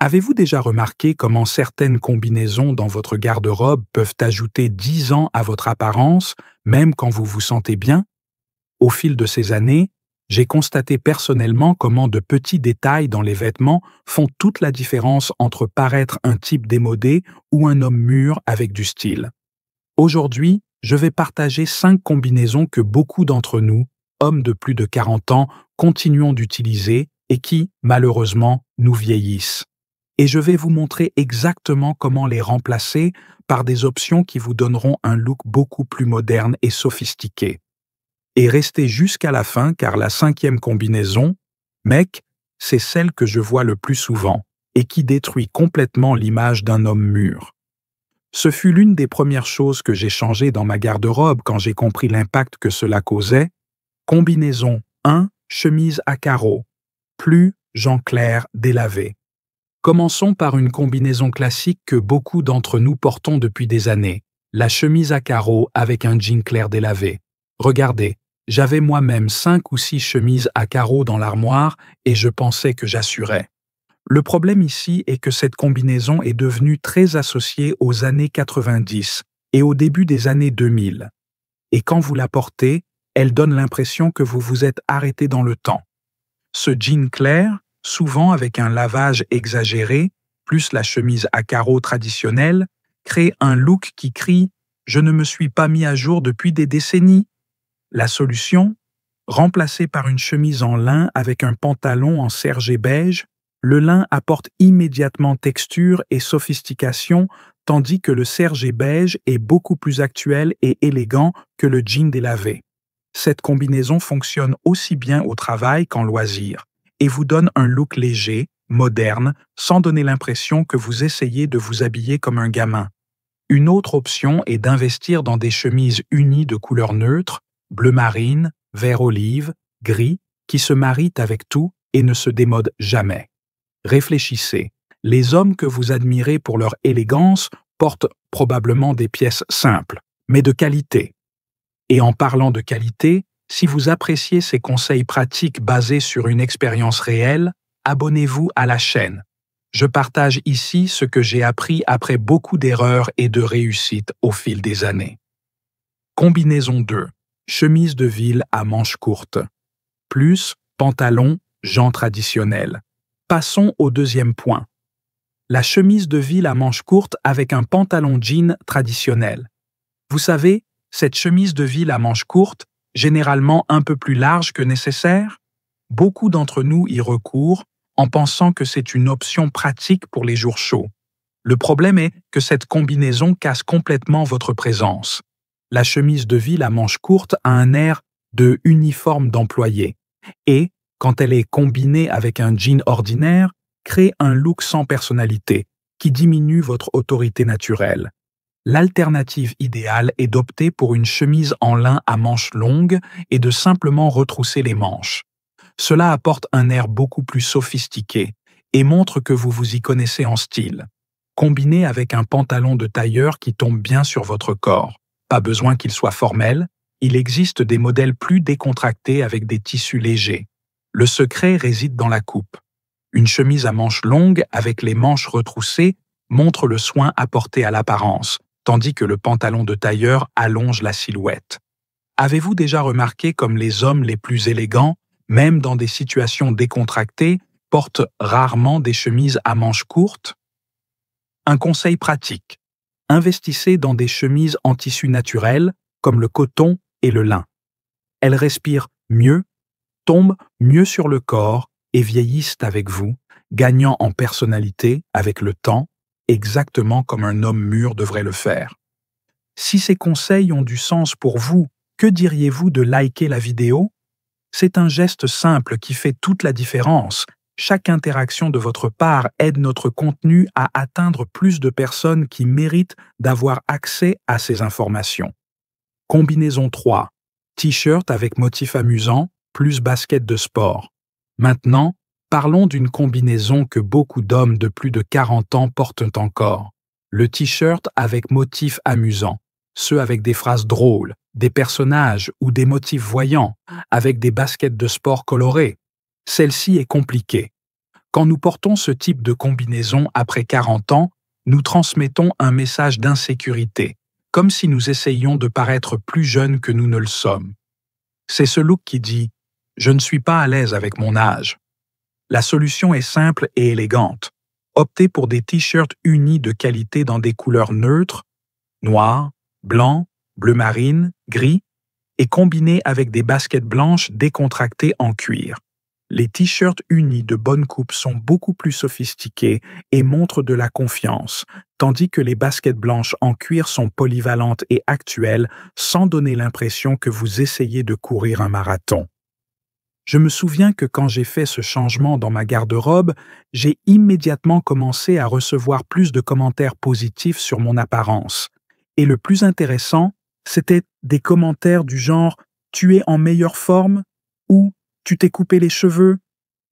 Avez-vous déjà remarqué comment certaines combinaisons dans votre garde-robe peuvent ajouter 10 ans à votre apparence, même quand vous vous sentez bien? Au fil de ces années, j'ai constaté personnellement comment de petits détails dans les vêtements font toute la différence entre paraître un type démodé ou un homme mûr avec du style. Aujourd'hui, je vais partager 5 combinaisons que beaucoup d'entre nous, hommes de plus de 40 ans, continuons d'utiliser et qui, malheureusement, nous vieillissent. Et je vais vous montrer exactement comment les remplacer par des options qui vous donneront un look beaucoup plus moderne et sophistiqué. Et restez jusqu'à la fin car la 5e combinaison, mec, c'est celle que je vois le plus souvent et qui détruit complètement l'image d'un homme mûr. Ce fut l'une des premières choses que j'ai changées dans ma garde-robe quand j'ai compris l'impact que cela causait. Combinaison 1, chemise à carreaux, plus Jean clair délavé. Commençons par une combinaison classique que beaucoup d'entre nous portons depuis des années, la chemise à carreaux avec un jean clair délavé. Regardez, j'avais moi-même 5 ou 6 chemises à carreaux dans l'armoire et je pensais que j'assurais. Le problème ici est que cette combinaison est devenue très associée aux années 90 et au début des années 2000. Et quand vous la portez, elle donne l'impression que vous vous êtes arrêté dans le temps. Ce jean clair, souvent avec un lavage exagéré, plus la chemise à carreaux traditionnelle, crée un look qui crie « Je ne me suis pas mis à jour depuis des décennies ». La solution? Remplacée par une chemise en lin avec un pantalon en serge et beige, le lin apporte immédiatement texture et sophistication, tandis que le serge et beige est beaucoup plus actuel et élégant que le jean délavé. Cette combinaison fonctionne aussi bien au travail qu'en loisir et vous donne un look léger, moderne, sans donner l'impression que vous essayez de vous habiller comme un gamin. Une autre option est d'investir dans des chemises unies de couleurs neutres, bleu marine, vert olive, gris, qui se marient avec tout et ne se démodent jamais. Réfléchissez, les hommes que vous admirez pour leur élégance portent probablement des pièces simples, mais de qualité. Et en parlant de qualité, si vous appréciez ces conseils pratiques basés sur une expérience réelle, abonnez-vous à la chaîne. Je partage ici ce que j'ai appris après beaucoup d'erreurs et de réussites au fil des années. Combinaison 2. Chemise de ville à manches courtes. Plus pantalon, jean traditionnel. Passons au deuxième point. La chemise de ville à manches courtes avec un pantalon jean traditionnel. Vous savez, cette chemise de ville à manches courtes, généralement un peu plus large que nécessaire, beaucoup d'entre nous y recourent en pensant que c'est une option pratique pour les jours chauds. Le problème est que cette combinaison casse complètement votre présence. La chemise de ville à manches courtes a un air de uniforme d'employé et, quand elle est combinée avec un jean ordinaire, crée un look sans personnalité qui diminue votre autorité naturelle. L'alternative idéale est d'opter pour une chemise en lin à manches longues et de simplement retrousser les manches. Cela apporte un air beaucoup plus sophistiqué et montre que vous vous y connaissez en style. Combiné avec un pantalon de tailleur qui tombe bien sur votre corps. Pas besoin qu'il soit formel, il existe des modèles plus décontractés avec des tissus légers. Le secret réside dans la coupe. Une chemise à manches longues avec les manches retroussées montre le soin apporté à l'apparence, tandis que le pantalon de tailleur allonge la silhouette. Avez-vous déjà remarqué comme les hommes les plus élégants, même dans des situations décontractées, portent rarement des chemises à manches courtes? Un conseil pratique. Investissez dans des chemises en tissu naturel, comme le coton et le lin. Elles respirent mieux, tombent mieux sur le corps et vieillissent avec vous, gagnant en personnalité avec le temps, exactement comme un homme mûr devrait le faire. Si ces conseils ont du sens pour vous, que diriez-vous de liker la vidéo? C'est un geste simple qui fait toute la différence. Chaque interaction de votre part aide notre contenu à atteindre plus de personnes qui méritent d'avoir accès à ces informations. Combinaison 3. T-shirt avec motif amusant, plus basket de sport. Maintenant, parlons d'une combinaison que beaucoup d'hommes de plus de 40 ans portent encore. Le t-shirt avec motif amusant. Ceux avec des phrases drôles, des personnages ou des motifs voyants, avec des baskets de sport colorées. Celle-ci est compliquée. Quand nous portons ce type de combinaison après 40 ans, nous transmettons un message d'insécurité, comme si nous essayions de paraître plus jeunes que nous ne le sommes. C'est ce look qui dit « Je ne suis pas à l'aise avec mon âge ». La solution est simple et élégante. Optez pour des t-shirts unis de qualité dans des couleurs neutres, noir, blanc, bleu marine, gris, et combinez avec des baskets blanches décontractées en cuir. Les t-shirts unis de bonne coupe sont beaucoup plus sophistiqués et montrent de la confiance, tandis que les baskets blanches en cuir sont polyvalentes et actuelles sans donner l'impression que vous essayez de courir un marathon. Je me souviens que quand j'ai fait ce changement dans ma garde-robe, j'ai immédiatement commencé à recevoir plus de commentaires positifs sur mon apparence. Et le plus intéressant, c'était des commentaires du genre « Tu es en meilleure forme » ou « Tu t'es coupé les cheveux »,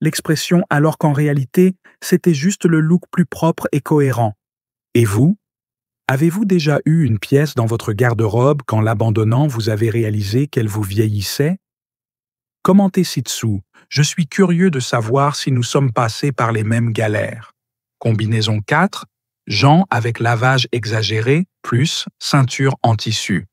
l'expression alors qu'en réalité, c'était juste le look plus propre et cohérent. Et vous? Avez-vous déjà eu une pièce dans votre garde-robe qu'en l'abandonnant, vous avez réalisé qu'elle vous vieillissait? Commentez ci-dessous. Je suis curieux de savoir si nous sommes passés par les mêmes galères. Combinaison 4. Jean avec lavage exagéré plus ceinture en tissu.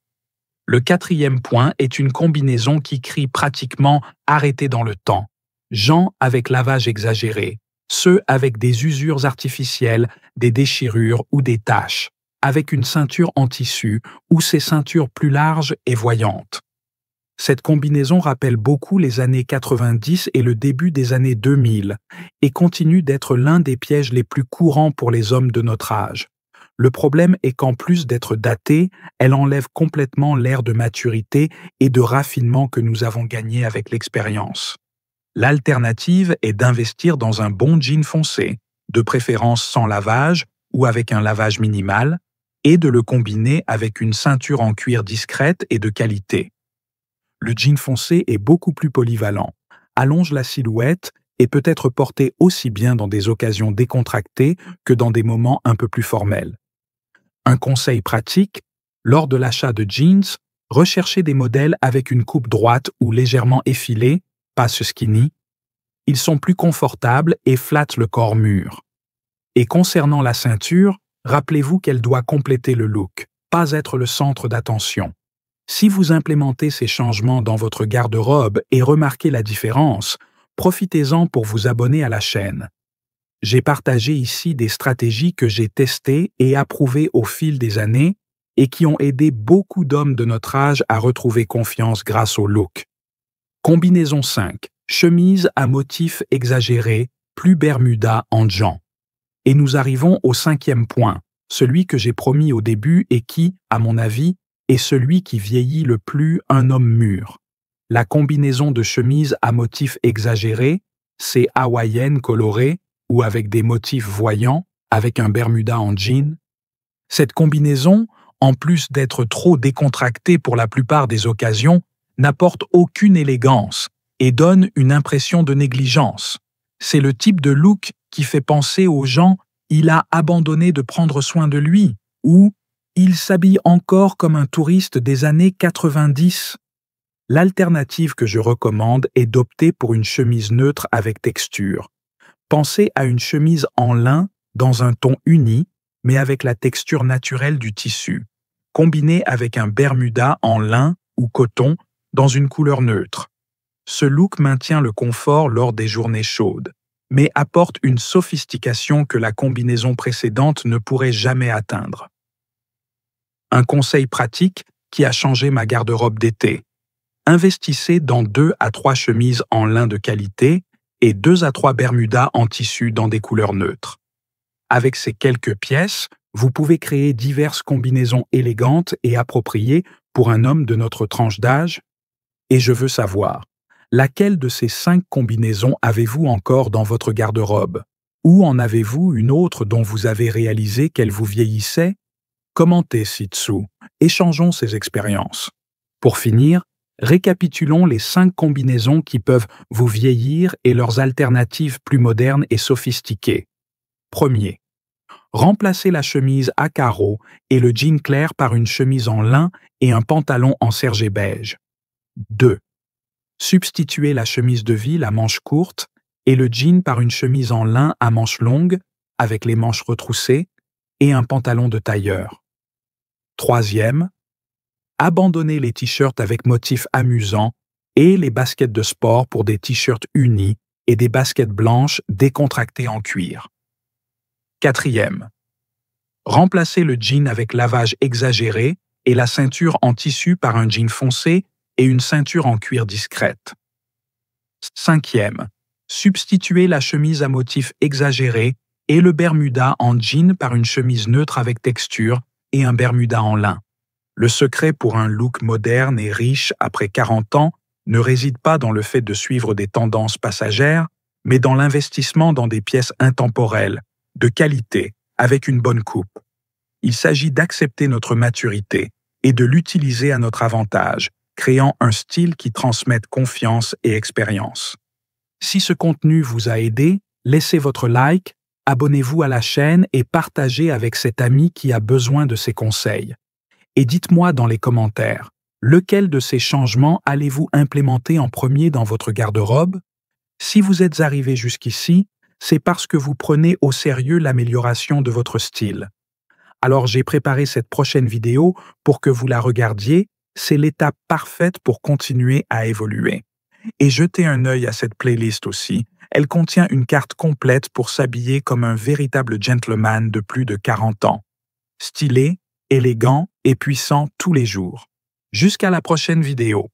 Le 4e point est une combinaison qui crie pratiquement « arrêtez dans le temps ». Jean avec lavage exagéré, ceux avec des usures artificielles, des déchirures ou des taches, avec une ceinture en tissu ou ces ceintures plus larges et voyantes. Cette combinaison rappelle beaucoup les années 90 et le début des années 2000 et continue d'être l'un des pièges les plus courants pour les hommes de notre âge. Le problème est qu'en plus d'être datée, elle enlève complètement l'air de maturité et de raffinement que nous avons gagné avec l'expérience. L'alternative est d'investir dans un bon jean foncé, de préférence sans lavage ou avec un lavage minimal, et de le combiner avec une ceinture en cuir discrète et de qualité. Le jean foncé est beaucoup plus polyvalent, allonge la silhouette et peut être porté aussi bien dans des occasions décontractées que dans des moments un peu plus formels. Un conseil pratique, lors de l'achat de jeans, recherchez des modèles avec une coupe droite ou légèrement effilée, pas ce skinny. Ils sont plus confortables et flattent le corps mûr. Et concernant la ceinture, rappelez-vous qu'elle doit compléter le look, pas être le centre d'attention. Si vous implémentez ces changements dans votre garde-robe et remarquez la différence, profitez-en pour vous abonner à la chaîne. J'ai partagé ici des stratégies que j'ai testées et approuvées au fil des années et qui ont aidé beaucoup d'hommes de notre âge à retrouver confiance grâce au look. Combinaison 5. Chemise à motif exagéré, plus Bermuda en jean. Et nous arrivons au 5e point, celui que j'ai promis au début et qui, à mon avis, est celui qui vieillit le plus un homme mûr. La combinaison de chemise à motif exagéré, c'est hawaïenne colorée ou avec des motifs voyants, avec un Bermuda en jean. Cette combinaison, en plus d'être trop décontractée pour la plupart des occasions, n'apporte aucune élégance et donne une impression de négligence. C'est le type de look qui fait penser aux gens « il a abandonné de prendre soin de lui » ou « il s'habille encore comme un touriste des années 90 ». L'alternative que je recommande est d'opter pour une chemise neutre avec texture. Pensez à une chemise en lin dans un ton uni, mais avec la texture naturelle du tissu, combinée avec un Bermuda en lin ou coton dans une couleur neutre. Ce look maintient le confort lors des journées chaudes, mais apporte une sophistication que la combinaison précédente ne pourrait jamais atteindre. Un conseil pratique qui a changé ma garde-robe d'été. Investissez dans 2 à 3 chemises en lin de qualité et 2 à 3 Bermudas en tissu dans des couleurs neutres. Avec ces quelques pièces, vous pouvez créer diverses combinaisons élégantes et appropriées pour un homme de notre tranche d'âge. Et je veux savoir, laquelle de ces 5 combinaisons avez-vous encore dans votre garde-robe? Ou en avez-vous une autre dont vous avez réalisé qu'elle vous vieillissait? Commentez ci-dessous, échangeons ces expériences. Pour finir, récapitulons les 5 combinaisons qui peuvent vous vieillir et leurs alternatives plus modernes et sophistiquées. Premier. Remplacez la chemise à carreaux et le jean clair par une chemise en lin et un pantalon en serge beige. 2. Substituez la chemise de ville à manches courtes et le jean par une chemise en lin à manches longues, avec les manches retroussées, et un pantalon de tailleur. Troisième, abandonnez les t-shirts avec motifs amusants et les baskets de sport pour des t-shirts unis et des baskets blanches décontractées en cuir. Quatrième, remplacez le jean avec lavage exagéré et la ceinture en tissu par un jean foncé et une ceinture en cuir discrète. Cinquième, substituez la chemise à motif exagéré et le bermuda en jean par une chemise neutre avec texture et un bermuda en lin. Le secret pour un look moderne et riche après 40 ans ne réside pas dans le fait de suivre des tendances passagères, mais dans l'investissement dans des pièces intemporelles, de qualité, avec une bonne coupe. Il s'agit d'accepter notre maturité et de l'utiliser à notre avantage, créant un style qui transmette confiance et expérience. Si ce contenu vous a aidé, laissez votre like, abonnez-vous à la chaîne et partagez avec cet ami qui a besoin de ces conseils. Et dites-moi dans les commentaires, lequel de ces changements allez-vous implémenter en premier dans votre garde-robe? Si vous êtes arrivé jusqu'ici, c'est parce que vous prenez au sérieux l'amélioration de votre style. Alors j'ai préparé cette prochaine vidéo pour que vous la regardiez, c'est l'étape parfaite pour continuer à évoluer. Et jetez un œil à cette playlist aussi, elle contient une carte complète pour s'habiller comme un véritable gentleman de plus de 40 ans. Stylé, élégant et puissant tous les jours. Jusqu'à la prochaine vidéo.